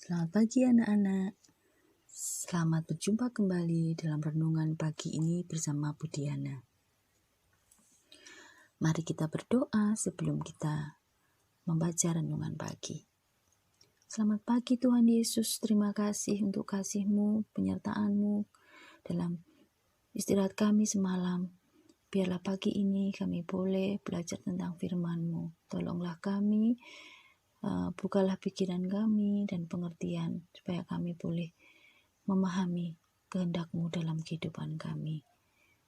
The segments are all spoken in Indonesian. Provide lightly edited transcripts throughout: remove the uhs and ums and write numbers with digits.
Selamat pagi anak-anak. Selamat berjumpa kembali dalam renungan pagi ini bersama Budiana. Mari kita berdoa sebelum kita membaca renungan pagi. Selamat pagi Tuhan Yesus, terima kasih untuk kasih-Mu, penyertaan-Mu dalam istirahat kami semalam. Biarlah pagi ini kami boleh belajar tentang firman-Mu. Tolonglah kami, bukalah pikiran kami dan pengertian supaya kami boleh memahami kehendak-Mu dalam kehidupan kami.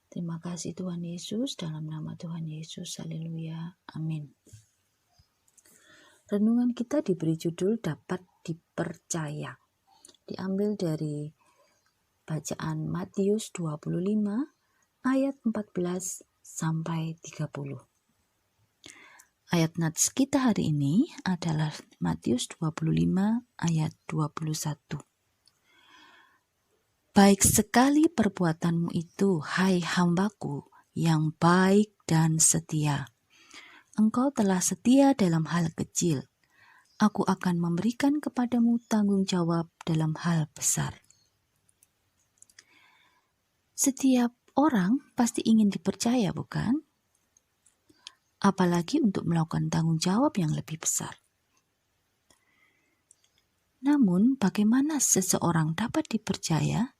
Terima kasih Tuhan Yesus, dalam nama Tuhan Yesus, haleluya, amin. Renungan kita diberi judul dapat dipercaya. Diambil dari bacaan Matius 25 ayat 14 sampai 30. Ayat nats kita hari ini adalah Matius 25 ayat 21. Baik sekali perbuatanmu itu, hai hambaku, yang baik dan setia. Engkau telah setia dalam hal kecil. Aku akan memberikan kepadamu tanggung jawab dalam hal besar. Setiap orang pasti ingin dipercaya, bukan? Apalagi untuk melakukan tanggung jawab yang lebih besar. Namun, bagaimana seseorang dapat dipercaya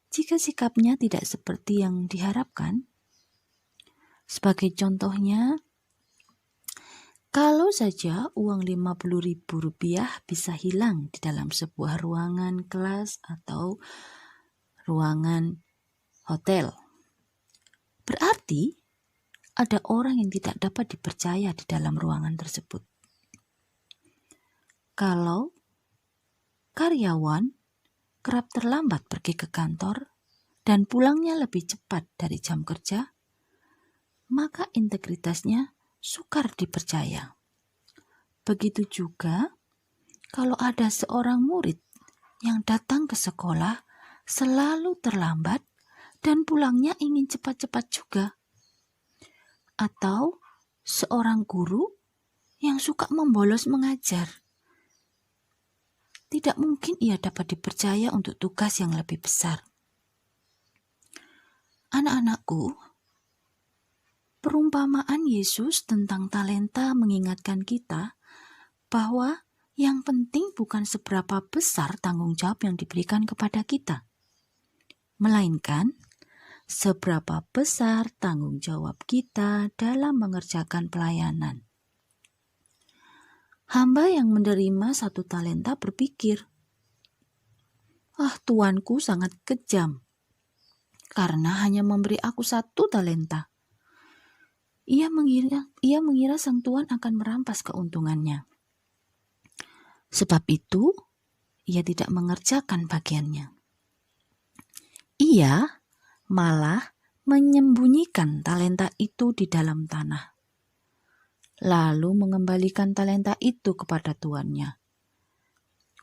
jika sikapnya tidak seperti yang diharapkan? Sebagai contohnya, kalau saja uang Rp50.000 bisa hilang di dalam sebuah ruangan kelas atau ruangan hotel, berarti ada orang yang tidak dapat dipercaya di dalam ruangan tersebut. Kalau karyawan kerap terlambat pergi ke kantor dan pulangnya lebih cepat dari jam kerja, maka integritasnya sukar dipercaya. Begitu juga kalau ada seorang murid yang datang ke sekolah selalu terlambat dan pulangnya ingin cepat-cepat juga. Atau seorang guru yang suka membolos mengajar. Tidak mungkin ia dapat dipercaya untuk tugas yang lebih besar. Anak-anakku, perumpamaan Yesus tentang talenta mengingatkan kita bahwa yang penting bukan seberapa besar tanggung jawab yang diberikan kepada kita, melainkan seberapa besar tanggung jawab kita dalam mengerjakan pelayanan. Hamba yang menerima 1 talenta berpikir, tuanku sangat kejam karena hanya memberi aku 1 talenta. Ia mengira sang tuan akan merampas keuntungannya. Sebab itu, ia tidak mengerjakan bagiannya. Ia malah menyembunyikan talenta itu di dalam tanah, lalu mengembalikan talenta itu kepada tuannya.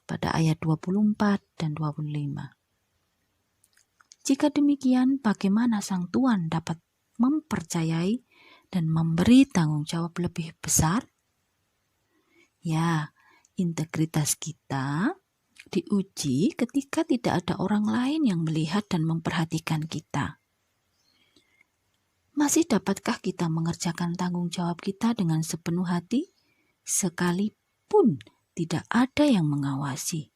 Pada ayat 24 dan 25. Jika demikian, bagaimana sang tuan dapat mempercayai dan memberi tanggung jawab lebih besar? Ya, integritas kita diuji ketika tidak ada orang lain yang melihat dan memperhatikan kita. Masih dapatkah kita mengerjakan tanggung jawab kita dengan sepenuh hati, sekalipun tidak ada yang mengawasi?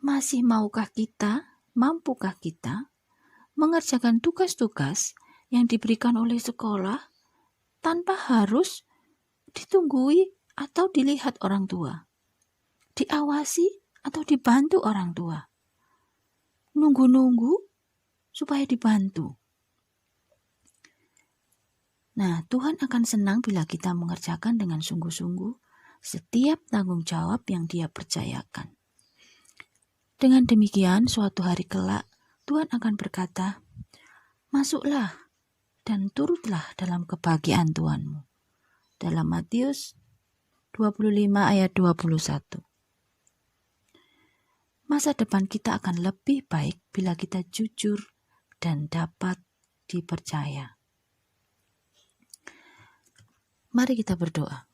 Masih mampukah kita mengerjakan tugas-tugas yang diberikan oleh sekolah tanpa harus ditunggui atau dilihat orang tua, diawasi atau dibantu orang tua, nunggu-nunggu supaya dibantu? Nah, Tuhan akan senang bila kita mengerjakan dengan sungguh-sungguh setiap tanggung jawab yang Dia percayakan. Dengan demikian, suatu hari kelak, Tuhan akan berkata, masuklah dan turutlah dalam kebahagiaan Tuhanmu. Dalam Matius 25 ayat 21. Masa depan kita akan lebih baik bila kita jujur dan dapat dipercaya. Mari kita berdoa.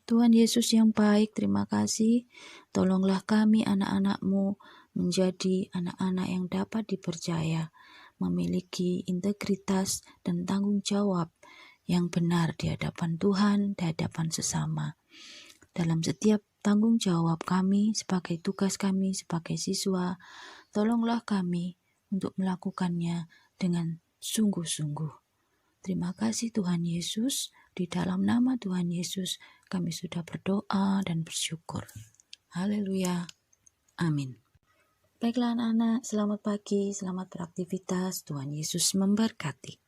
Tuhan Yesus yang baik, terima kasih. Tolonglah kami anak-anak-Mu menjadi anak-anak yang dapat dipercaya, memiliki integritas dan tanggung jawab yang benar di hadapan Tuhan, di hadapan sesama. Dalam setiap tanggung jawab kami, sebagai tugas kami sebagai siswa, tolonglah kami untuk melakukannya dengan sungguh-sungguh. Terima kasih Tuhan Yesus, di dalam nama Tuhan Yesus kami sudah berdoa dan bersyukur. Haleluya. Amin. Baiklah anak-anak, selamat pagi, selamat beraktivitas. Tuhan Yesus memberkati.